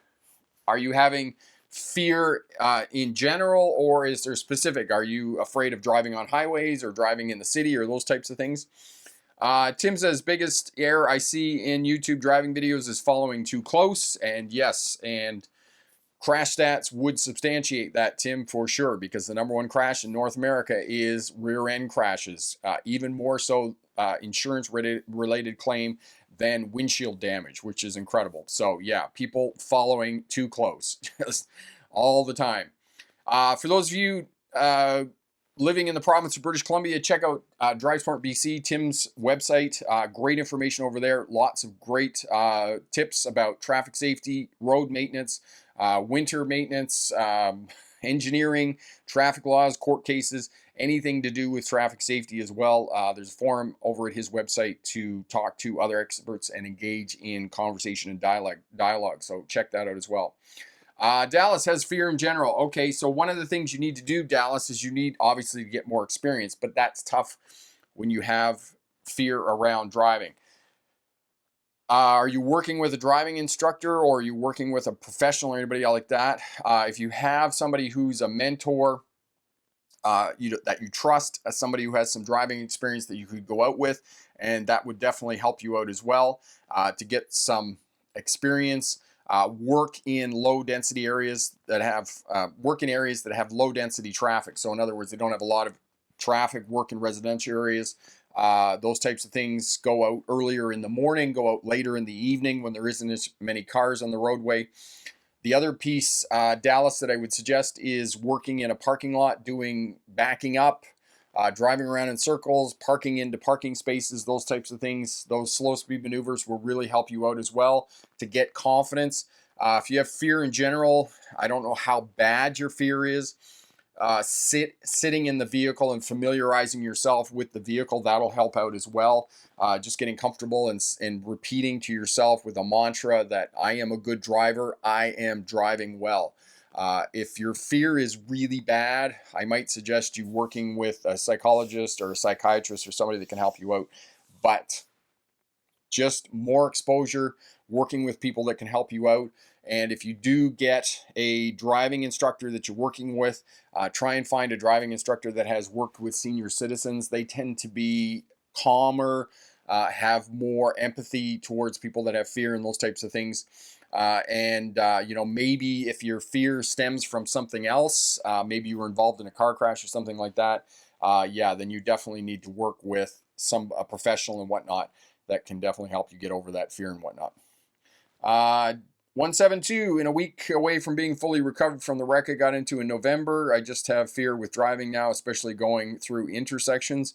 you having fear in general, or is there specific? Are you afraid of driving on highways or driving in the city or those types of things? Tim says, biggest error I see in YouTube driving videos is following too close. And yes, and crash stats would substantiate that, Tim, for sure, because the number one crash in North America is rear end crashes, even more so insurance related claim than windshield damage, which is incredible. So yeah, people following too close just all the time. For those of you living in the province of British Columbia, check out DriveSmart BC, Tim's website. Great information over there. Lots of great tips about traffic safety, road maintenance, winter maintenance, engineering, traffic laws, court cases, anything to do with traffic safety as well. There's a forum over at his website to talk to other experts and engage in conversation and dialogue. So check that out as well. Dallas has fear in general. Okay, so one of the things you need to do, Dallas, is you need obviously to get more experience, but that's tough when you have fear around driving. Are you working with a driving instructor, or are you working with a professional or anybody like that? If you have somebody who's a mentor that you trust, as somebody who has some driving experience that you could go out with, and that would definitely help you out as well to get some experience. Work in low density areas that have low density traffic. So in other words, they don't have a lot of traffic. Work in residential areas. Those types of things. Go out earlier in the morning, go out later in the evening when there isn't as many cars on the roadway. The other piece, Dallas, that I would suggest is working in a parking lot, backing up, driving around in circles, parking into parking spaces, those types of things. Those slow speed maneuvers will really help you out as well to get confidence. If you have fear in general, I don't know how bad your fear is. Sitting in the vehicle and familiarizing yourself with the vehicle, that'll help out as well. Just getting comfortable and repeating to yourself with a mantra that I am a good driver, I am driving well. If your fear is really bad, I might suggest you working with a psychologist or a psychiatrist or somebody that can help you out. But just more exposure, working with people that can help you out. And if you do get a driving instructor that you're working with, try and find a driving instructor that has worked with senior citizens. They tend to be calmer, have more empathy towards people that have fear and those types of things. Maybe if your fear stems from something else, maybe you were involved in a car crash or something like that, then you definitely need to work with a professional and whatnot that can definitely help you get over that fear and whatnot. 172, in a week away from being fully recovered from the wreck I got into in November. I just have fear with driving now, especially going through intersections.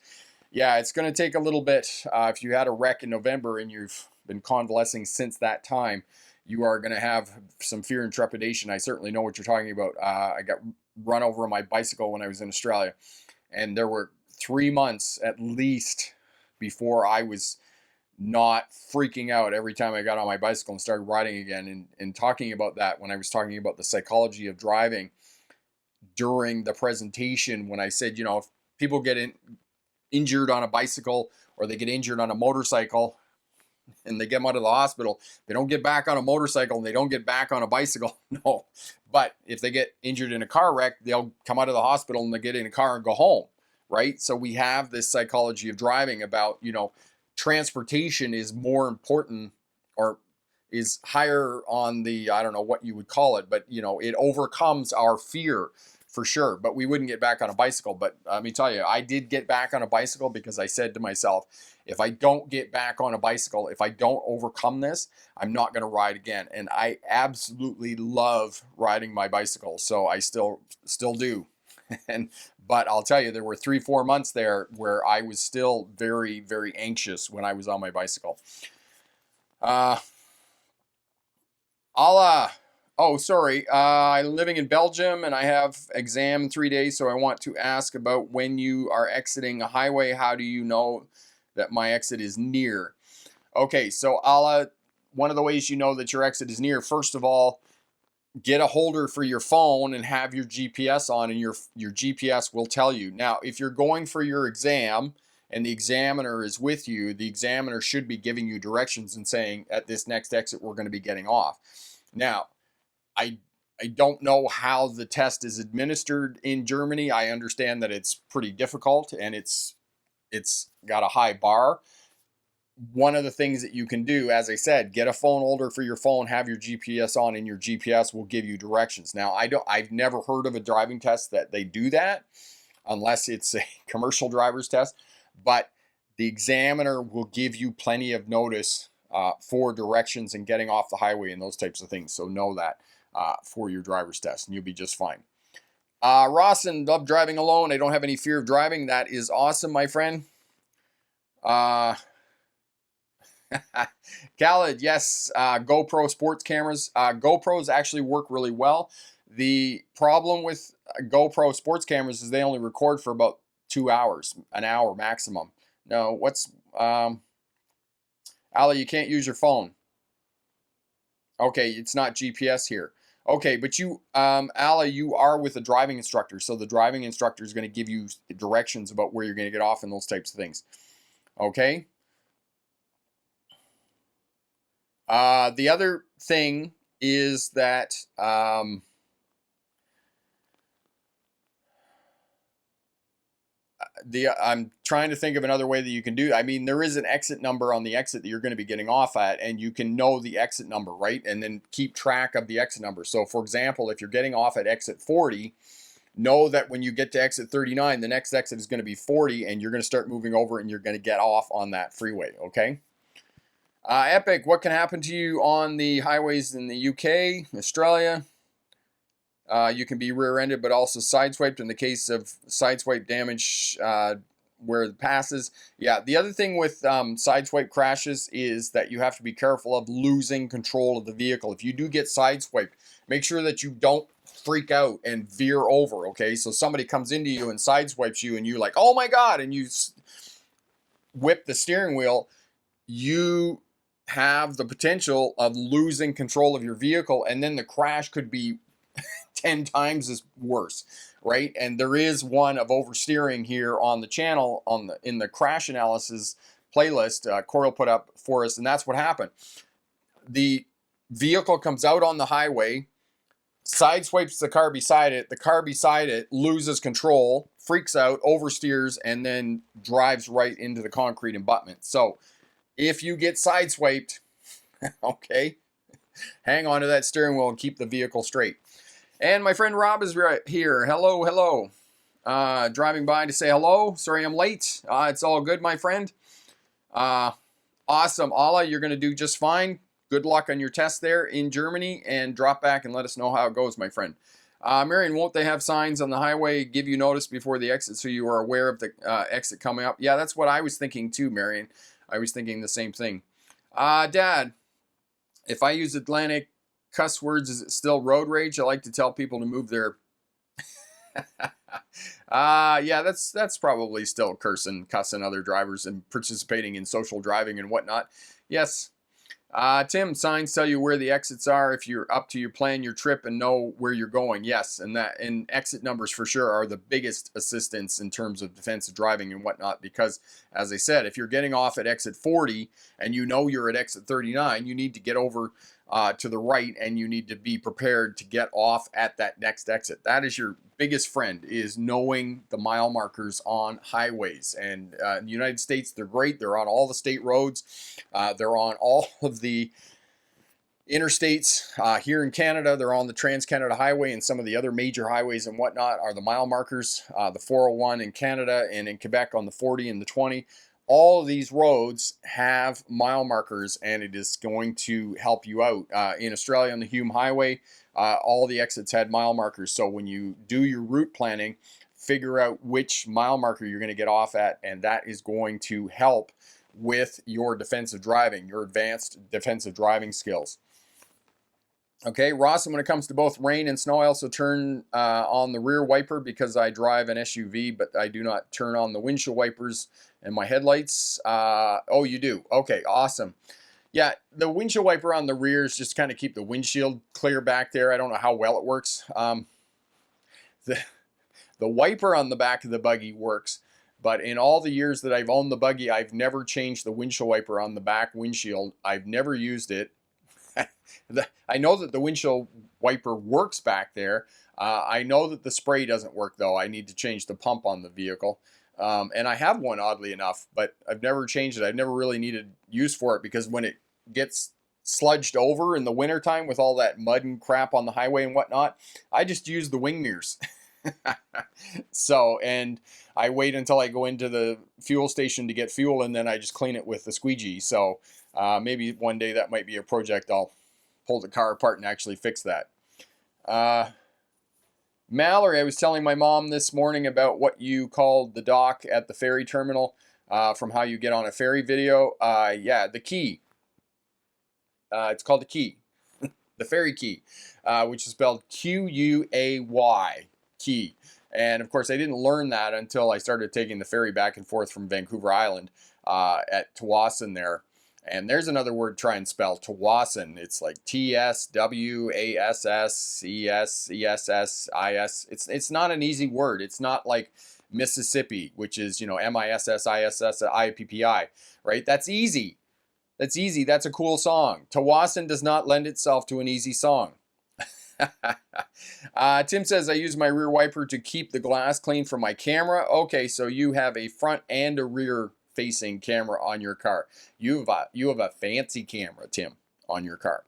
Yeah, it's going to take a little bit. If you had a wreck in November and you've been convalescing since that time, you are going to have some fear and trepidation. I certainly know what you're talking about. I got run over on my bicycle when I was in Australia, and there were 3 months at least before I was not freaking out every time I got on my bicycle and started riding again. And talking about that, when I was talking about the psychology of driving during the presentation, when I said, you know, if people get injured on a bicycle or they get injured on a motorcycle and they get them out of the hospital, they don't get back on a motorcycle and they don't get back on a bicycle. No. But if they get injured in a car wreck, they'll come out of the hospital and they get in a car and go home, right? So we have this psychology of driving about, you know, transportation is more important, or is higher on the, I don't know what you would call it, but, you know, it overcomes our fear for sure. But we wouldn't get back on a bicycle. But let me tell you, I did get back on a bicycle because I said to myself, if I don't get back on a bicycle, if I don't overcome this, I'm not going to ride again. And I absolutely love riding my bicycle. So I still do. But I'll tell you, there were 3-4 months there where I was still very, very anxious when I was on my bicycle. I'm living in Belgium and I have exam in 3 days. So I want to ask about when you are exiting a highway, how do you know that my exit is near? Okay, so one of the ways you know that your exit is near, first of all, get a holder for your phone and have your GPS on, and your GPS will tell you. Now, if you're going for your exam and the examiner is with you, the examiner should be giving you directions and saying, at this next exit, we're going to be getting off. Now, I don't know how the test is administered in Germany. I understand that it's pretty difficult and it's got a high bar. One of the things that you can do, as I said, get a phone holder for your phone, have your GPS on, and your GPS will give you directions. Now, I've never heard of a driving test that they do that, unless it's a commercial driver's test, but the examiner will give you plenty of notice for directions and getting off the highway and those types of things. So know that for your driver's test, and you'll be just fine. Rawson, love driving alone. I don't have any fear of driving. That is awesome, my friend. Khaled, yes, GoPro sports cameras. GoPros actually work really well. The problem with GoPro sports cameras is they only record for about 2 hours, an hour maximum. No, Ali, you can't use your phone. Okay, it's not GPS here. Okay, but you, Ali, you are with a driving instructor, so the driving instructor is going to give you directions about where you're going to get off and those types of things. Okay? The other thing is that I'm trying to think of another way that you can do it. I mean, there is an exit number on the exit that you're going to be getting off at, and you can know the exit number, right? And then keep track of the exit number. So, for example, if you're getting off at exit 40, know that when you get to exit 39, the next exit is going to be 40, and you're going to start moving over, and you're going to get off on that freeway, okay? Epic, what can happen to you on the highways in the UK, Australia? You can be rear-ended, but also sideswiped in the case of sideswipe damage where it passes. Yeah, the other thing with sideswipe crashes is that you have to be careful of losing control of the vehicle. If you do get sideswiped, make sure that you don't freak out and veer over, okay? So somebody comes into you and sideswipes you, and you're like, oh my God, and you whip the steering wheel, you have the potential of losing control of your vehicle, and then the crash could be 10 times as worse, right? And there is one of oversteering here on the channel in the crash analysis playlist Coral put up for us, and that's what happened. The vehicle comes out on the highway, sideswipes the car beside it loses control, freaks out, oversteers, and then drives right into the concrete abutment. So if you get sideswiped, okay, hang on to that steering wheel and keep the vehicle straight. And my friend Rob is right here. Hello. Driving by to say hello. Sorry I'm late. It's all good, my friend. Awesome. Allah, you're going to do just fine. Good luck on your test there in Germany, and drop back and let us know how it goes, my friend. Marion, won't they have signs on the highway give you notice before the exit so you are aware of the exit coming up? Yeah, that's what I was thinking too, Marion. I was thinking the same thing. Dad, If I use Atlantic cuss words, is it still road rage? I like to tell people to move their yeah, that's probably still cussing other drivers and participating in social driving and whatnot. Yes. Tim, signs tell you where the exits are if you're up to your plan your trip and know where you're going. Yes, and exit numbers for sure are the biggest assistance in terms of defensive driving and whatnot, because as I said, if you're getting off at exit 40 and you know you're at exit 39, you need to get over to the right, and you need to be prepared to get off at that next exit. That is your biggest friend, is knowing the mile markers on highways. And in the United States, they're great. They're on all the state roads. They're on all of the interstates. Here in Canada, they're on the Trans-Canada Highway, and some of the other major highways and whatnot are the mile markers. The 401 in Canada, and in Quebec on the 40 and the 20. All of these roads have mile markers, and it is going to help you out. In Australia on the Hume Highway, all the exits had mile markers. So when you do your route planning, figure out which mile marker you're going to get off at, and that is going to help with your defensive driving, your advanced defensive driving skills. Okay, Ross, and when it comes to both rain and snow, I also turn on the rear wiper because I drive an SUV, but I do not turn on the windshield wipers and my headlights. Oh, you do? Okay, awesome. Yeah, the windshield wiper on the rears just kind of keep the windshield clear back there. I don't know how well it works. The wiper on the back of the buggy works, but in all the years that I've owned the buggy, I've never changed the windshield wiper on the back windshield. I've never used it. I know that the windshield wiper works back there. I know that the spray doesn't work, though. I need to change the pump on the vehicle. And I have one, oddly enough, but I've never changed it. I've never really needed use for it, because when it gets sludged over in the wintertime with all that mud and crap on the highway and whatnot, I just use the wing mirrors. So, and I wait until I go into the fuel station to get fuel, and then I just clean it with the squeegee. So maybe one day that might be a project. I'll pull the car apart and actually fix that. Mallory, I was telling my mom this morning about what you called the dock at the ferry terminal, from how you get on a ferry video. Yeah, the Quay. It's called the Quay. The ferry Quay, which is spelled Q-U-A-Y, Quay. And of course, I didn't learn that until I started taking the ferry back and forth from Vancouver Island at Tawasin there. And there's another word try and spell, Tawasin. It's like T-S-W-A-S-S-E-S-E-S-S-I-S. It's not an easy word. It's not like Mississippi, which is, M-I-S-S-I-S-S-I-P-P-I, right? That's easy. That's easy. That's a cool song. Tawasin does not lend itself to an easy song. Tim says, I use my rear wiper to keep the glass clean from my camera. Okay, so you have a front and a rear facing camera on your car. You have a fancy camera, Tim, on your car.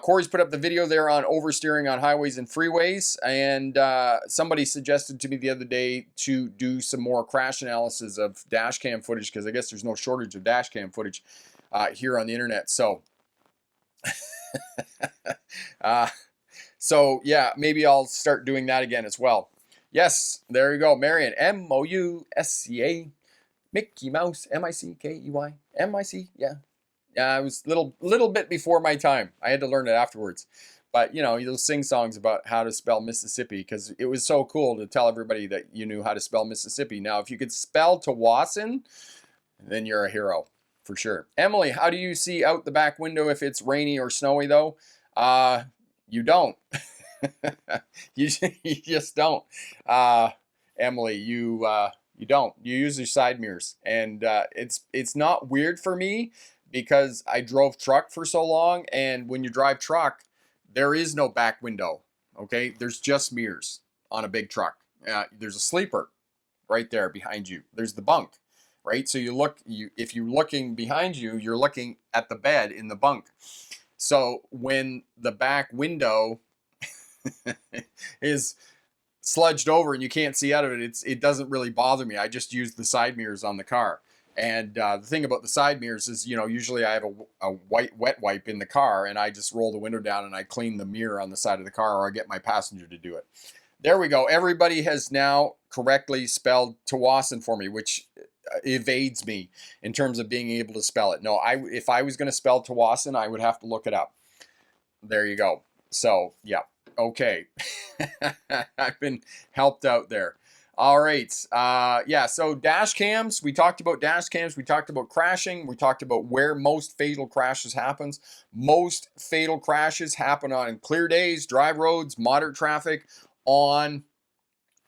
Corey's put up the video there on oversteering on highways and freeways, and somebody suggested to me the other day to do some more crash analysis of dash cam footage, because I guess there's no shortage of dash cam footage here on the internet. So so yeah, maybe I'll start doing that again as well. Yes, there you go, Marion. M-O-U-S-C-A, Mickey Mouse, M-I-C-K-E-Y, M-I-C, yeah. Yeah, it was little bit before my time. I had to learn it afterwards. But, you'll sing songs about how to spell Mississippi, because it was so cool to tell everybody that you knew how to spell Mississippi. Now, if you could spell Tawasin, then you're a hero, for sure. Emily, how do you see out the back window if it's rainy or snowy, though? You don't. you just don't. Emily, you don't. You use your side mirrors. And it's not weird for me, because I drove truck for so long, and when you drive truck, there is no back window, okay? There's just mirrors on a big truck. There's a sleeper right there behind you. There's the bunk, right? So if you're looking behind you, you're looking at the bed in the bunk. So when the back window is sludged over and you can't see out of it, it doesn't really bother me. I just use the side mirrors on the car. And the thing about the side mirrors is, usually I have a white wet wipe in the car, and I just roll the window down and I clean the mirror on the side of the car, or I get my passenger to do it. There we go. Everybody has now correctly spelled Tawasin for me, which evades me in terms of being able to spell it. No, if I was going to spell Tawasin, I would have to look it up. There you go. So, yeah. Okay. I've been helped out there. All right. Yeah, so dash cams. We talked about dash cams. We talked about crashing. We talked about where most fatal crashes happens. Most fatal crashes happen on clear days, dry roads, moderate traffic, on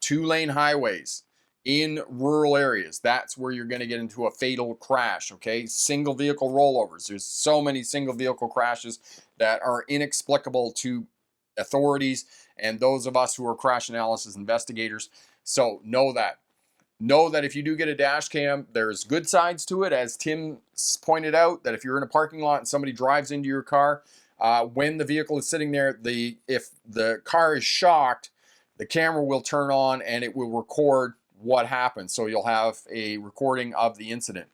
2-lane highways in rural areas. That's where you're going to get into a fatal crash, okay? Single vehicle rollovers. There's so many single vehicle crashes that are inexplicable to authorities and those of us who are crash analysis investigators. So know that. Know that if you do get a dash cam, there's good sides to it. As Tim pointed out, that if you're in a parking lot and somebody drives into your car, when the vehicle is sitting there, if the car is shocked, the camera will turn on and it will record what happened. So you'll have a recording of the incident.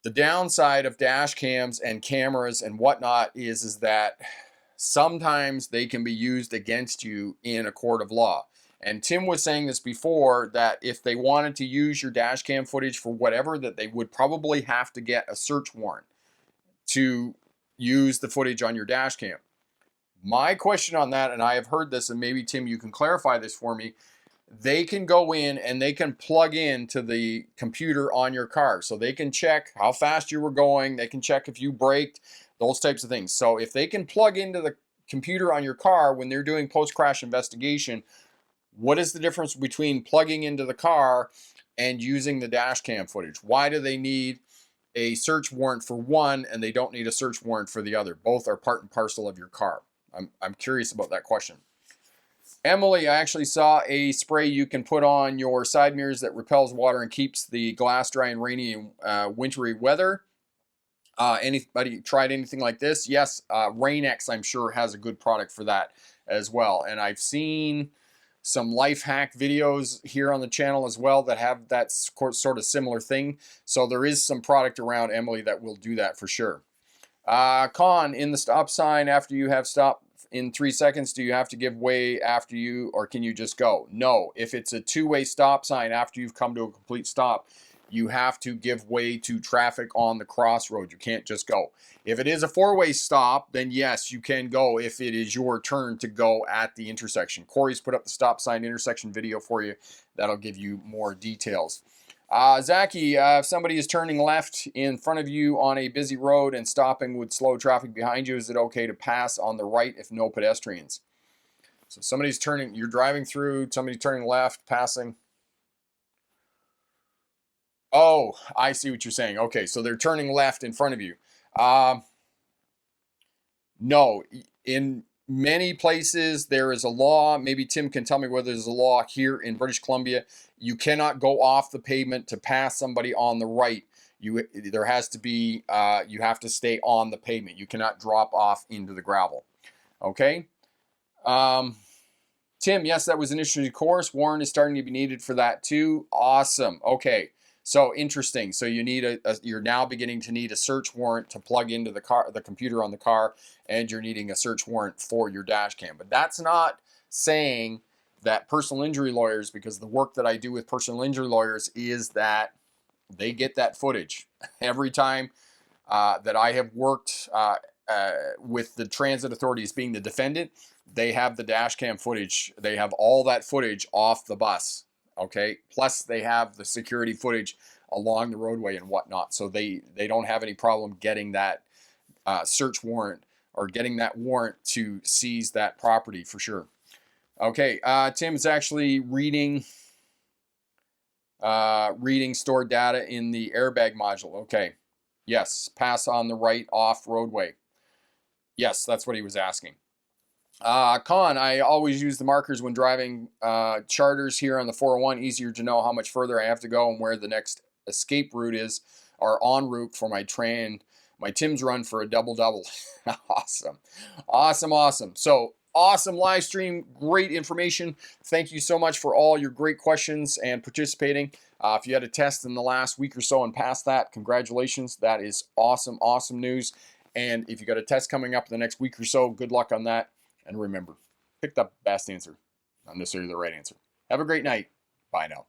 The downside of dash cams and cameras and whatnot is that sometimes they can be used against you in a court of law. And Tim was saying this before, that if they wanted to use your dash cam footage for whatever, that they would probably have to get a search warrant to use the footage on your dash cam. My question on that, and I have heard this, and maybe Tim, you can clarify this for me, they can go in and they can plug into the computer on your car. So they can check how fast you were going. They can check if you braked, those types of things. So if they can plug into the computer on your car when they're doing post-crash investigation, what is the difference between plugging into the car and using the dash cam footage? Why do they need a search warrant for one and they don't need a search warrant for the other? Both are part and parcel of your car. I'm curious about that question. Emily, I actually saw a spray you can put on your side mirrors that repels water and keeps the glass dry in rainy and wintry weather. Anybody tried anything like this? Yes, Rain-X, I'm sure, has a good product for that as well. And I've seen some life hack videos here on the channel as well that have that sort of similar thing. So there is some product around, Emily, that will do that for sure. Con, in the stop sign, after you have stopped in 3 seconds, do you have to give way after you, or can you just go? No, if it's a two-way stop sign after you've come to a complete stop, you have to give way to traffic on the crossroad. You can't just go. If it is a four-way stop, then yes, you can go if it is your turn to go at the intersection. Corey's put up the stop sign intersection video for you. That'll give you more details. Zachy, if somebody is turning left in front of you on a busy road and stopping with slow traffic behind you, is it okay to pass on the right if no pedestrians? So somebody's turning, you're driving through, somebody's turning left, passing. Oh, I see what you're saying. Okay, so they're turning left in front of you. No, in many places there is a law. Maybe Tim can tell me whether there's a law here in British Columbia. You cannot go off the pavement to pass somebody on the right. There has to be, you have to stay on the pavement. You cannot drop off into the gravel. Okay. Tim, yes, that was an interesting course. Warrant is starting to be needed for that too. Awesome. Okay. So interesting. So you need you're now beginning to need a search warrant to plug into the computer on the car, and you're needing a search warrant for your dash cam. But that's not saying that personal injury lawyers, because the work that I do with personal injury lawyers is that they get that footage every time that I have worked with the transit authorities being the defendant. They have the dash cam footage. They have all that footage off the bus. Okay. Plus they have the security footage along the roadway and whatnot. So they don't have any problem getting that search warrant or getting that warrant to seize that property for sure. Okay. Tim's actually reading stored data in the airbag module. Okay. Yes. Pass on the right off roadway. Yes. That's what he was asking. Con, I always use the markers when driving charters here on the 401. Easier to know how much further I have to go and where the next escape route is, or en route for my Tim's run for a double-double. Awesome. Awesome, awesome. So, awesome live stream. Great information. Thank you so much for all your great questions and participating. If you had a test in the last week or so and passed that, congratulations. That is awesome, awesome news. And if you got a test coming up in the next week or so, good luck on that. And remember, pick the best answer, not necessarily the right answer. Have a great night. Bye now.